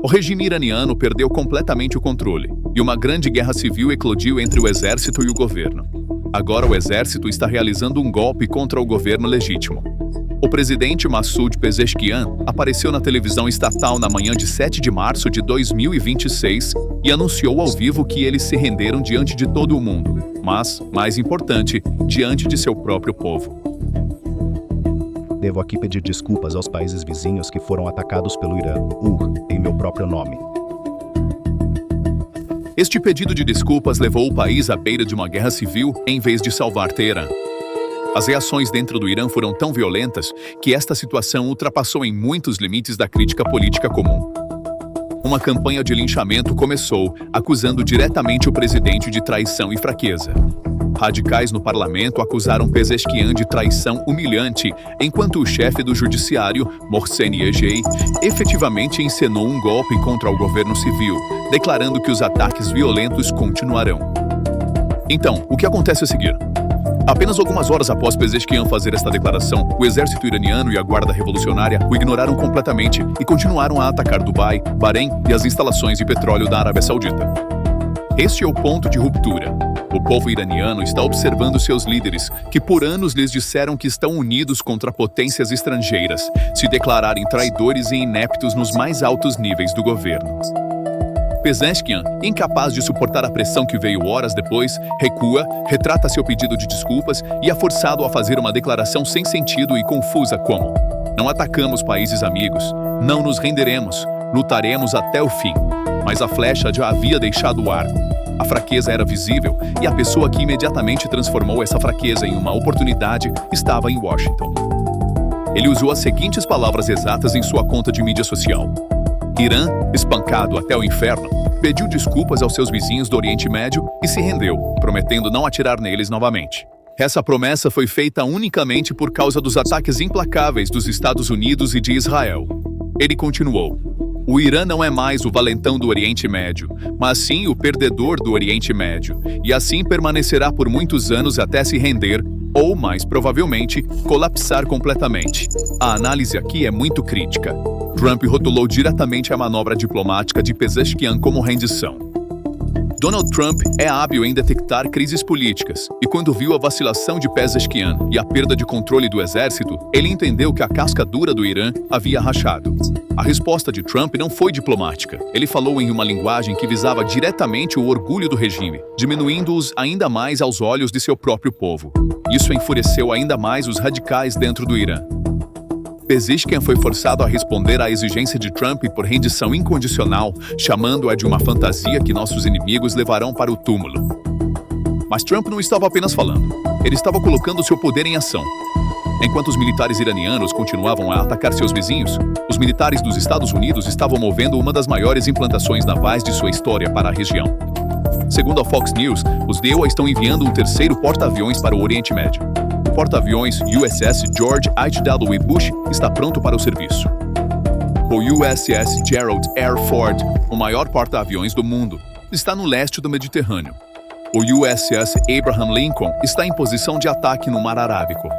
O regime iraniano perdeu completamente o controle, e uma grande guerra civil eclodiu entre o exército e o governo. Agora o exército está realizando um golpe contra o governo legítimo. O presidente Massoud Pezeshkian apareceu na televisão estatal na manhã de 7 de março de 2026 e anunciou ao vivo que eles se renderam diante de todo o mundo, mas, mais importante, diante de seu próprio povo. Devo aqui pedir desculpas aos países vizinhos que foram atacados pelo Irã, em meu próprio nome. Este pedido de desculpas levou o país à beira de uma guerra civil em vez de salvar Teherã. As reações dentro do Irã foram tão violentas que esta situação ultrapassou em muitos limites da crítica política comum. Uma campanha de linchamento começou, acusando diretamente o presidente de traição e fraqueza. Radicais no parlamento acusaram Pezeshkian de traição humilhante, enquanto o chefe do judiciário, Mohsen Ejei, efetivamente encenou um golpe contra o governo civil, declarando que os ataques violentos continuarão. Então, o que acontece a seguir? Apenas algumas horas após Pezeshkian fazer esta declaração, o exército iraniano e a guarda revolucionária o ignoraram completamente e continuaram a atacar Dubai, Bahrein e as instalações de petróleo da Arábia Saudita. Este é o ponto de ruptura. O povo iraniano está observando seus líderes, que por anos lhes disseram que estão unidos contra potências estrangeiras, se declararem traidores e ineptos nos mais altos níveis do governo. Pezeshkian, incapaz de suportar a pressão que veio horas depois, recua, retrata seu pedido de desculpas e é forçado a fazer uma declaração sem sentido e confusa como: "Não atacamos países amigos, não nos renderemos, lutaremos até o fim." Mas a flecha já havia deixado o ar. A fraqueza era visível e a pessoa que imediatamente transformou essa fraqueza em uma oportunidade estava em Washington. Ele usou as seguintes palavras exatas em sua conta de mídia social: "Irã, espancado até o inferno, pediu desculpas aos seus vizinhos do Oriente Médio e se rendeu, prometendo não atirar neles novamente." Essa promessa foi feita unicamente por causa dos ataques implacáveis dos Estados Unidos e de Israel. Ele continuou: "O Irã não é mais o valentão do Oriente Médio, mas sim o perdedor do Oriente Médio, e assim permanecerá por muitos anos até se render, ou, mais provavelmente, colapsar completamente." A análise aqui é muito crítica. Trump rotulou diretamente a manobra diplomática de Pezeshkian como rendição. Donald Trump é hábil em detectar crises políticas, e quando viu a vacilação de Pezeshkian e a perda de controle do exército, ele entendeu que a casca dura do Irã havia rachado. A resposta de Trump não foi diplomática. Ele falou em uma linguagem que visava diretamente o orgulho do regime, diminuindo-os ainda mais aos olhos de seu próprio povo. Isso enfureceu ainda mais os radicais dentro do Irã. Pezeshkian foi forçado a responder à exigência de Trump por rendição incondicional, chamando-a de uma fantasia que nossos inimigos levarão para o túmulo. Mas Trump não estava apenas falando. Ele estava colocando seu poder em ação. Enquanto os militares iranianos continuavam a atacar seus vizinhos, os militares dos Estados Unidos estavam movendo uma das maiores implantações navais de sua história para a região. Segundo a Fox News, os DEWA estão enviando um terceiro porta-aviões para o Oriente Médio. O porta-aviões USS George H.W. Bush está pronto para o serviço. O USS Gerald R. Ford, o maior porta-aviões do mundo, está no leste do Mediterrâneo. O USS Abraham Lincoln está em posição de ataque no Mar Arábico.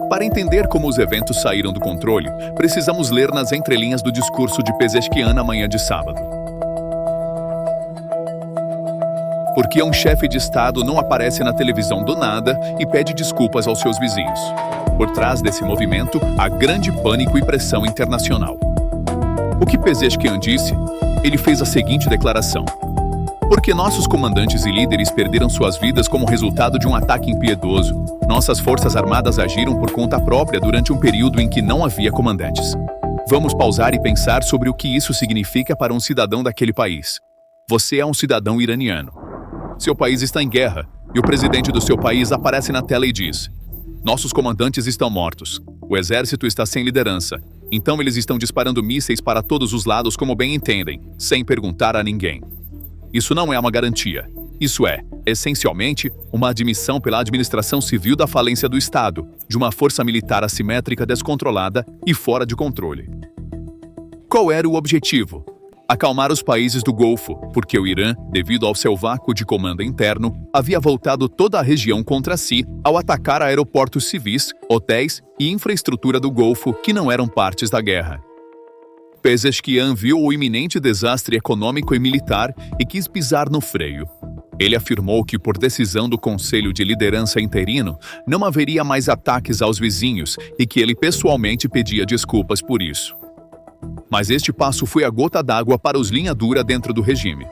Para entender como os eventos saíram do controle, precisamos ler nas entrelinhas do discurso de Pezeshkian na manhã de sábado. Porque um chefe de Estado não aparece na televisão do nada e pede desculpas aos seus vizinhos. Por trás desse movimento, há grande pânico e pressão internacional. O que Pezeshkian disse? Ele fez a seguinte declaração: "Porque nossos comandantes e líderes perderam suas vidas como resultado de um ataque impiedoso, nossas forças armadas agiram por conta própria durante um período em que não havia comandantes. Vamos pausar e pensar sobre o que isso significa para um cidadão daquele país. Você é um cidadão iraniano. Seu país está em guerra, e o presidente do seu país aparece na tela e diz: nossos comandantes estão mortos, o exército está sem liderança, então eles estão disparando mísseis para todos os lados como bem entendem, sem perguntar a ninguém. Isso não é uma garantia. Isso é, essencialmente, uma admissão pela administração civil da falência do Estado, de uma força militar assimétrica descontrolada e fora de controle." Qual era o objetivo? Acalmar os países do Golfo, porque o Irã, devido ao seu vácuo de comando interno, havia voltado toda a região contra si ao atacar aeroportos civis, hotéis e infraestrutura do Golfo que não eram partes da guerra. Pezeshkian viu o iminente desastre econômico e militar e quis pisar no freio. Ele afirmou que, por decisão do Conselho de Liderança interino, não haveria mais ataques aos vizinhos e que ele pessoalmente pedia desculpas por isso. Mas este passo foi a gota d'água para os linha dura dentro do regime.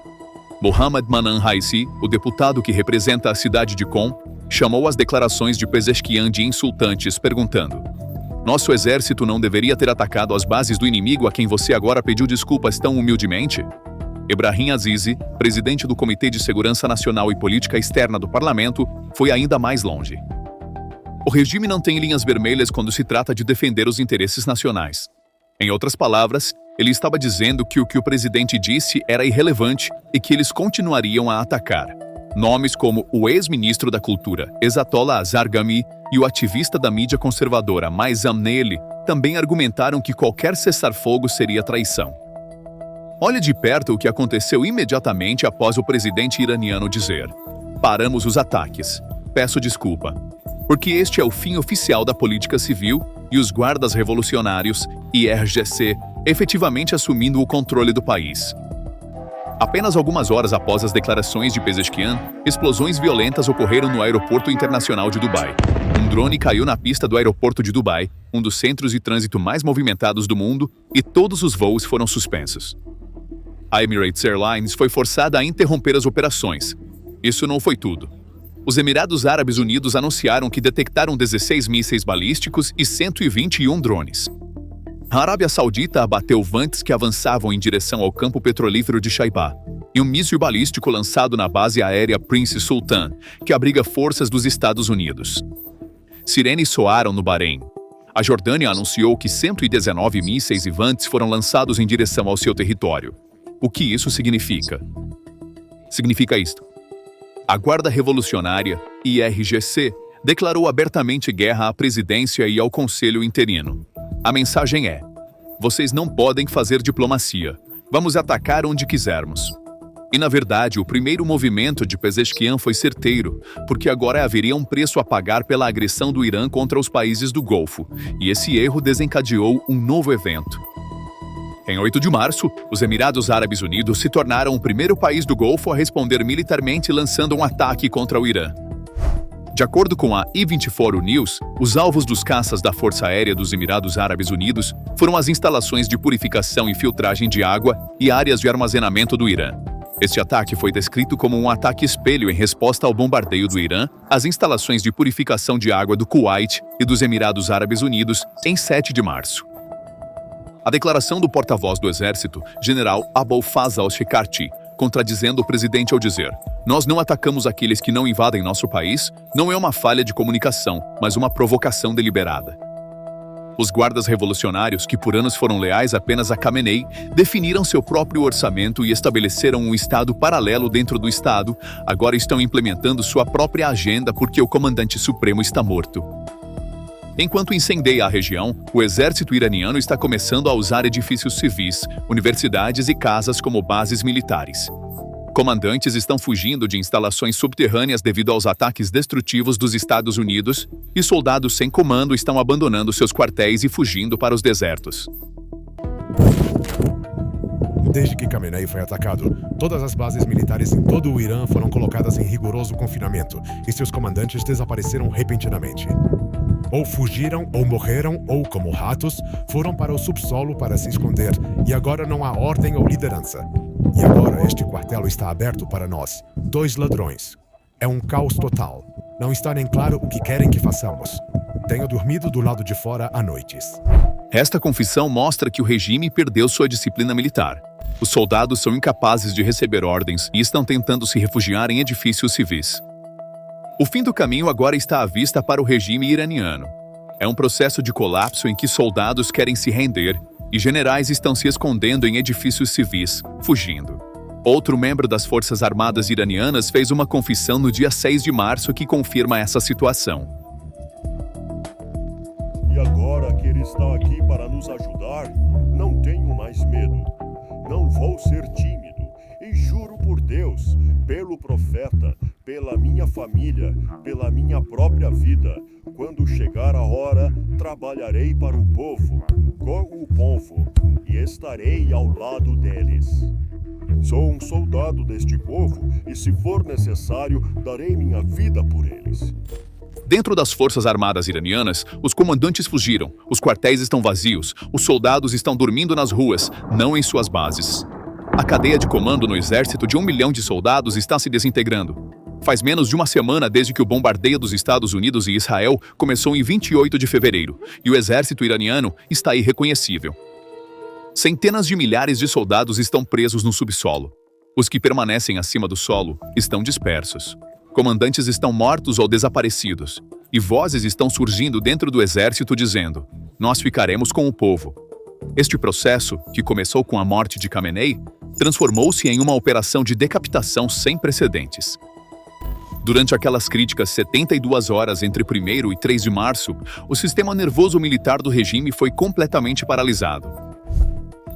Mohammad Manan Raisi, o deputado que representa a cidade de Qom, chamou as declarações de Pezeshkian de insultantes, perguntando: "Nosso exército não deveria ter atacado as bases do inimigo a quem você agora pediu desculpas tão humildemente?" Ebrahim Azizi, presidente do Comitê de Segurança Nacional e Política Externa do Parlamento, foi ainda mais longe. O regime não tem linhas vermelhas quando se trata de defender os interesses nacionais. Em outras palavras, ele estava dizendo que o presidente disse era irrelevante e que eles continuariam a atacar. Nomes como o ex-ministro da Cultura, Ezatollah Azargami, e o ativista da mídia conservadora Maizam Neili também argumentaram que qualquer cessar-fogo seria traição. Olhe de perto o que aconteceu imediatamente após o presidente iraniano dizer: "Paramos os ataques. Peço desculpa." Porque este é o fim oficial da política civil e os guardas revolucionários, IRGC, efetivamente assumindo o controle do país. Apenas algumas horas após as declarações de Pezeshkian, explosões violentas ocorreram no aeroporto internacional de Dubai. Um drone caiu na pista do aeroporto de Dubai, um dos centros de trânsito mais movimentados do mundo, e todos os voos foram suspensos. A Emirates Airlines foi forçada a interromper as operações. Isso não foi tudo. Os Emirados Árabes Unidos anunciaram que detectaram 16 mísseis balísticos e 121 drones. A Arábia Saudita abateu vantes que avançavam em direção ao campo petrolífero de Shaibah, e um míssil balístico lançado na base aérea Prince Sultan, que abriga forças dos Estados Unidos. Sirenes soaram no Bahrein. A Jordânia anunciou que 119 mísseis e vantes foram lançados em direção ao seu território. O que isso significa? Significa isto: a Guarda Revolucionária, IRGC, declarou abertamente guerra à presidência e ao Conselho interino. A mensagem é: vocês não podem fazer diplomacia. Vamos atacar onde quisermos. E, na verdade, o primeiro movimento de Pezeshkian foi certeiro, porque agora haveria um preço a pagar pela agressão do Irã contra os países do Golfo, e esse erro desencadeou um novo evento. Em 8 de março, os Emirados Árabes Unidos se tornaram o primeiro país do Golfo a responder militarmente lançando um ataque contra o Irã. De acordo com a I24 News, os alvos dos caças da Força Aérea dos Emirados Árabes Unidos foram as instalações de purificação e filtragem de água e áreas de armazenamento do Irã. Este ataque foi descrito como um ataque espelho em resposta ao bombardeio do Irã às instalações de purificação de água do Kuwait e dos Emirados Árabes Unidos em 7 de março. A declaração do porta-voz do Exército, General Abul Fazl al-Shekarchi, contradizendo o presidente ao dizer: "Nós não atacamos aqueles que não invadem nosso país", não é uma falha de comunicação, mas uma provocação deliberada. Os guardas revolucionários, que por anos foram leais apenas a Khamenei, definiram seu próprio orçamento e estabeleceram um Estado paralelo dentro do Estado, agora estão implementando sua própria agenda porque o comandante supremo está morto. Enquanto incendeia a região, o exército iraniano está começando a usar edifícios civis, universidades e casas como bases militares. Comandantes estão fugindo de instalações subterrâneas devido aos ataques destrutivos dos Estados Unidos, e soldados sem comando estão abandonando seus quartéis e fugindo para os desertos. Desde que Khamenei foi atacado, todas as bases militares em todo o Irã foram colocadas em rigoroso confinamento e seus comandantes desapareceram repentinamente. Ou fugiram, ou morreram, ou, como ratos, foram para o subsolo para se esconder, e agora não há ordem ou liderança. E agora este quartel está aberto para nós, 2 ladrões. É um caos total. Não está nem claro o que querem que façamos. Tenho dormido do lado de fora há noites. Esta confissão mostra que o regime perdeu sua disciplina militar. Os soldados são incapazes de receber ordens e estão tentando se refugiar em edifícios civis. O fim do caminho agora está à vista para o regime iraniano. É um processo de colapso em que soldados querem se render e generais estão se escondendo em edifícios civis, fugindo. Outro membro das Forças Armadas iranianas fez uma confissão no dia 6 de março que confirma essa situação. E agora que ele está aqui para nos ajudar, não tenho mais medo. Não vou ser tímido. E juro por Deus, pelo profeta, pela minha família, pela minha própria vida, Quando chegar a hora, trabalharei para o povo, com o povo, e estarei ao lado deles. Sou um soldado deste povo e, se for necessário, darei minha vida por eles. Dentro das forças armadas iranianas, os comandantes fugiram, os quartéis estão vazios, os soldados estão dormindo nas ruas, não em suas bases. A cadeia de comando no exército de 1 milhão de soldados está se desintegrando. Faz menos de uma semana desde que o bombardeio dos Estados Unidos e Israel começou em 28 de fevereiro, e o exército iraniano está irreconhecível. Centenas de milhares de soldados estão presos no subsolo. Os que permanecem acima do solo estão dispersos. Comandantes estão mortos ou desaparecidos, e vozes estão surgindo dentro do exército dizendo: "Nós ficaremos com o povo." Este processo, que começou com a morte de Khamenei, transformou-se em uma operação de decapitação sem precedentes. Durante aquelas críticas 72 horas entre 1º e 3 de março, o sistema nervoso militar do regime foi completamente paralisado.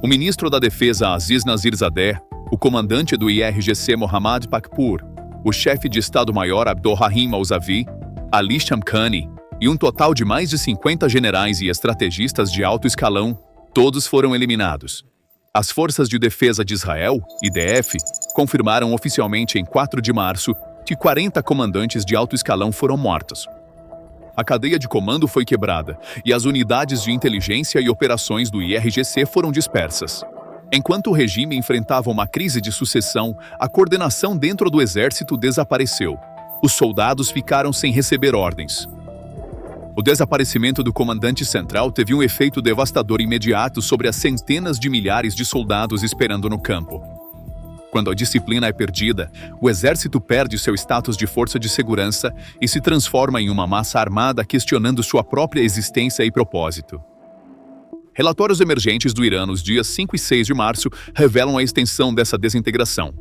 O ministro da Defesa Aziz Nazirzadeh, o comandante do IRGC Mohammad Pakpur, o chefe de Estado-Maior Abdolrahim Mousavi, Ali Shamkhani e um total de mais de 50 generais e estrategistas de alto escalão, todos foram eliminados. As Forças de Defesa de Israel, IDF, confirmaram oficialmente em 4 de março que 40 comandantes de alto escalão foram mortos. A cadeia de comando foi quebrada e as unidades de inteligência e operações do IRGC foram dispersas. Enquanto o regime enfrentava uma crise de sucessão, a coordenação dentro do exército desapareceu. Os soldados ficaram sem receber ordens. O desaparecimento do comandante central teve um efeito devastador imediato sobre as centenas de milhares de soldados esperando no campo. Quando a disciplina é perdida, o exército perde seu status de força de segurança e se transforma em uma massa armada questionando sua própria existência e propósito. Relatórios emergentes do Irã nos dias 5 e 6 de março revelam a extensão dessa desintegração.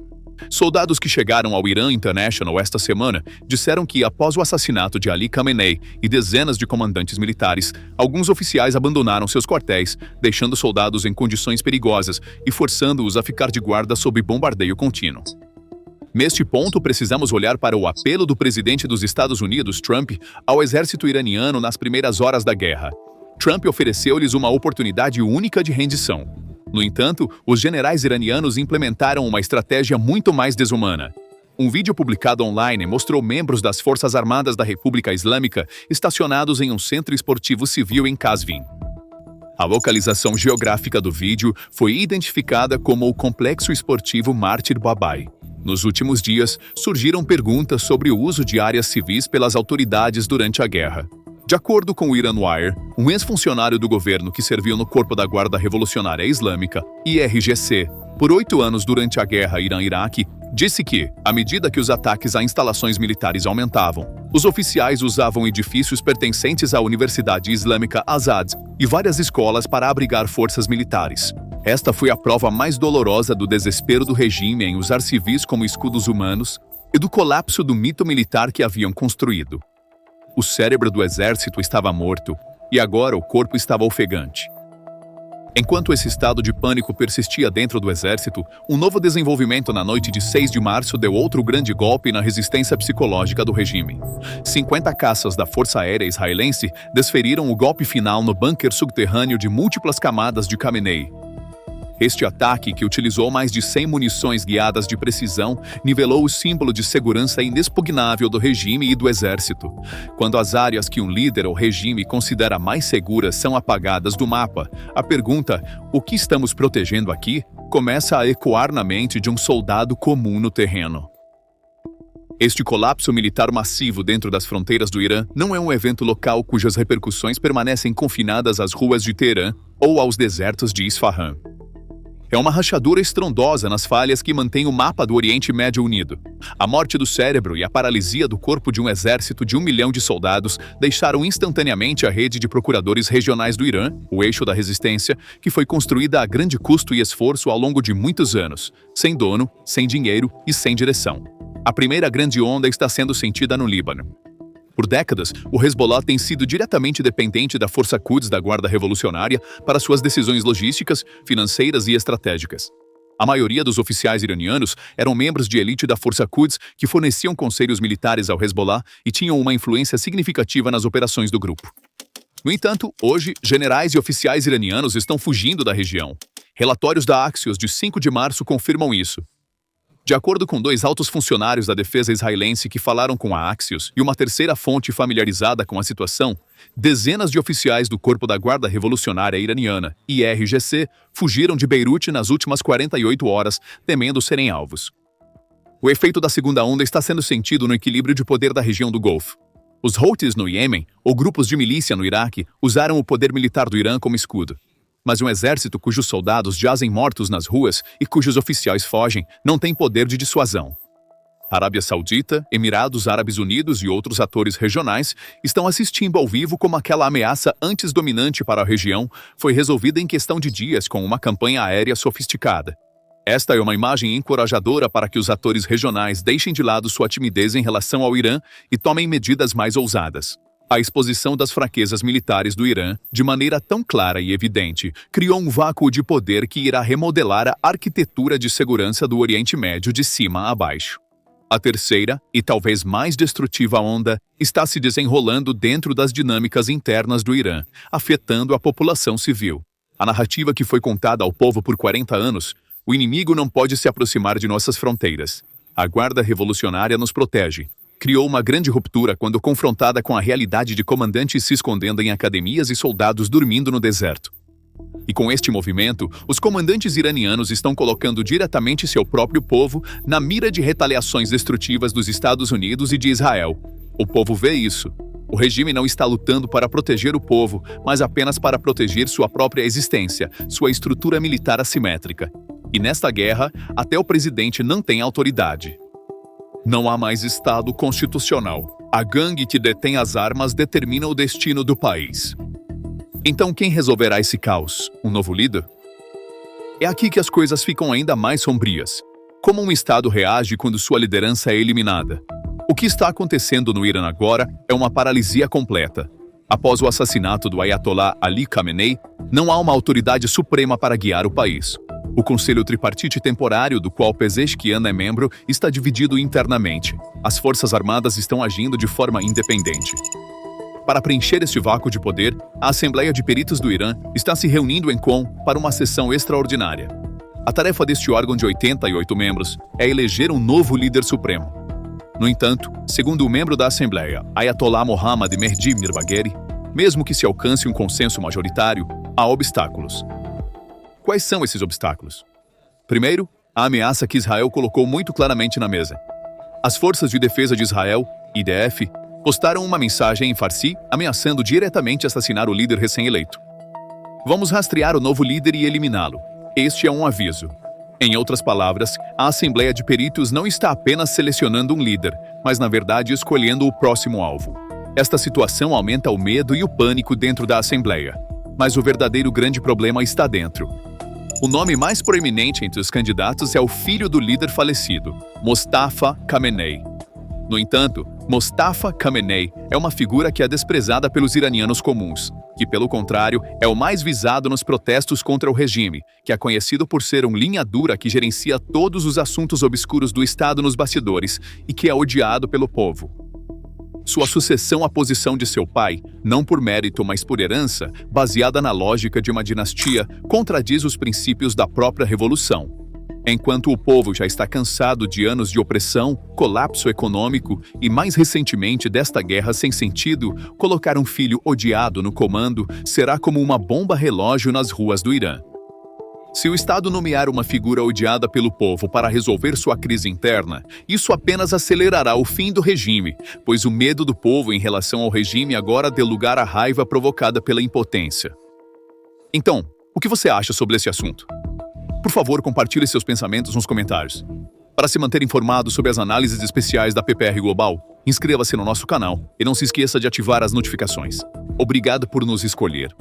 Soldados que chegaram ao Irã International esta semana disseram que, após o assassinato de Ali Khamenei e dezenas de comandantes militares, alguns oficiais abandonaram seus quartéis, deixando soldados em condições perigosas e forçando-os a ficar de guarda sob bombardeio contínuo. Neste ponto, precisamos olhar para o apelo do presidente dos Estados Unidos, Trump, ao exército iraniano nas primeiras horas da guerra. Trump ofereceu-lhes uma oportunidade única de rendição. No entanto, os generais iranianos implementaram uma estratégia muito mais desumana. Um vídeo publicado online mostrou membros das Forças Armadas da República Islâmica estacionados em um centro esportivo civil em Qazvin. A localização geográfica do vídeo foi identificada como o Complexo Esportivo Mártir Babai. Nos últimos dias, surgiram perguntas sobre o uso de áreas civis pelas autoridades durante a guerra. De acordo com o Iran Wire, um ex-funcionário do governo que serviu no Corpo da Guarda Revolucionária Islâmica, IRGC, por 8 anos durante a guerra Irã-Iraque, disse que, à medida que os ataques a instalações militares aumentavam, os oficiais usavam edifícios pertencentes à Universidade Islâmica Azad e várias escolas para abrigar forças militares. Esta foi a prova mais dolorosa do desespero do regime em usar civis como escudos humanos e do colapso do mito militar que haviam construído. O cérebro do exército estava morto e agora o corpo estava ofegante. Enquanto esse estado de pânico persistia dentro do exército, um novo desenvolvimento na noite de 6 de março deu outro grande golpe na resistência psicológica do regime. 50 caças da Força Aérea Israelense desferiram o golpe final no bunker subterrâneo de múltiplas camadas de Khamenei. Este ataque, que utilizou mais de 100 munições guiadas de precisão, nivelou o símbolo de segurança inexpugnável do regime e do exército. Quando as áreas que um líder ou regime considera mais seguras são apagadas do mapa, a pergunta "o que estamos protegendo aqui?" começa a ecoar na mente de um soldado comum no terreno. Este colapso militar massivo dentro das fronteiras do Irã não é um evento local cujas repercussões permanecem confinadas às ruas de Teherã ou aos desertos de Isfahan. É uma rachadura estrondosa nas falhas que mantém o mapa do Oriente Médio unido. A morte do cérebro e a paralisia do corpo de um exército de 1 milhão de soldados deixaram instantaneamente a rede de procuradores regionais do Irã, o eixo da resistência, que foi construída a grande custo e esforço ao longo de muitos anos, sem dono, sem dinheiro e sem direção. A primeira grande onda está sendo sentida no Líbano. Por décadas, o Hezbollah tem sido diretamente dependente da Força Quds da Guarda Revolucionária para suas decisões logísticas, financeiras e estratégicas. A maioria dos oficiais iranianos eram membros de elite da Força Quds que forneciam conselhos militares ao Hezbollah e tinham uma influência significativa nas operações do grupo. No entanto, hoje, generais e oficiais iranianos estão fugindo da região. Relatórios da Axios de 5 de março confirmam isso. De acordo com 2 altos funcionários da defesa israelense que falaram com a Axios e uma terceira fonte familiarizada com a situação, dezenas de oficiais do Corpo da Guarda Revolucionária Iraniana, IRGC, fugiram de Beirute nas últimas 48 horas, temendo serem alvos. O efeito da segunda onda está sendo sentido no equilíbrio de poder da região do Golfo. Os Houthis no Iêmen, ou grupos de milícia no Iraque, usaram o poder militar do Irã como escudo. Mas um exército cujos soldados jazem mortos nas ruas e cujos oficiais fogem não tem poder de dissuasão. Arábia Saudita, Emirados Árabes Unidos e outros atores regionais estão assistindo ao vivo como aquela ameaça antes dominante para a região foi resolvida em questão de dias com uma campanha aérea sofisticada. Esta é uma imagem encorajadora para que os atores regionais deixem de lado sua timidez em relação ao Irã e tomem medidas mais ousadas. A exposição das fraquezas militares do Irã, de maneira tão clara e evidente, criou um vácuo de poder que irá remodelar a arquitetura de segurança do Oriente Médio de cima a baixo. A terceira, e talvez mais destrutiva onda, está se desenrolando dentro das dinâmicas internas do Irã, afetando a população civil. A narrativa que foi contada ao povo por 40 anos, o inimigo não pode se aproximar de nossas fronteiras. A Guarda Revolucionária nos protege. Criou uma grande ruptura quando confrontada com a realidade de comandantes se escondendo em academias e soldados dormindo no deserto. E com este movimento, os comandantes iranianos estão colocando diretamente seu próprio povo na mira de retaliações destrutivas dos Estados Unidos e de Israel. O povo vê isso. O regime não está lutando para proteger o povo, mas apenas para proteger sua própria existência, sua estrutura militar assimétrica. E nesta guerra, até o presidente não tem autoridade. Não há mais Estado constitucional. A gangue que detém as armas determina o destino do país. Então quem resolverá esse caos? Um novo líder? É aqui que as coisas ficam ainda mais sombrias. Como um Estado reage quando sua liderança é eliminada? O que está acontecendo no Irã agora é uma paralisia completa. Após o assassinato do Ayatollah Ali Khamenei, não há uma autoridade suprema para guiar o país. O Conselho Tripartite Temporário, do qual Pezeshkian é membro, está dividido internamente. As Forças Armadas estão agindo de forma independente. Para preencher este vácuo de poder, a Assembleia de Peritos do Irã está se reunindo em Qom para uma sessão extraordinária. A tarefa deste órgão de 88 membros é eleger um novo líder supremo. No entanto, segundo o membro da Assembleia, Ayatollah Mohammad Mehdi Mirbagheri, mesmo que se alcance um consenso majoritário, há obstáculos. Quais são esses obstáculos? Primeiro, a ameaça que Israel colocou muito claramente na mesa. As Forças de Defesa de Israel, IDF, postaram uma mensagem em Farsi ameaçando diretamente assassinar o líder recém-eleito. Vamos rastrear o novo líder e eliminá-lo. Este é um aviso. Em outras palavras, a Assembleia de Peritos não está apenas selecionando um líder, mas na verdade escolhendo o próximo alvo. Esta situação aumenta o medo e o pânico dentro da Assembleia. Mas o verdadeiro grande problema está dentro. O nome mais proeminente entre os candidatos é o filho do líder falecido, Mostafa Khamenei. No entanto, Mostafa Khamenei é uma figura que é desprezada pelos iranianos comuns, que, pelo contrário, é o mais visado nos protestos contra o regime, que é conhecido por ser um linha dura que gerencia todos os assuntos obscuros do Estado nos bastidores e que é odiado pelo povo. Sua sucessão à posição de seu pai, não por mérito, mas por herança, baseada na lógica de uma dinastia, contradiz os princípios da própria revolução. Enquanto o povo já está cansado de anos de opressão, colapso econômico e, mais recentemente, desta guerra sem sentido, colocar um filho odiado no comando será como uma bomba relógio nas ruas do Irã. Se o Estado nomear uma figura odiada pelo povo para resolver sua crise interna, isso apenas acelerará o fim do regime, pois o medo do povo em relação ao regime agora dê lugar à raiva provocada pela impotência. Então, o que você acha sobre esse assunto? Por favor, compartilhe seus pensamentos nos comentários. Para se manter informado sobre as análises especiais da PPR Global, inscreva-se no nosso canal e não se esqueça de ativar as notificações. Obrigado por nos escolher.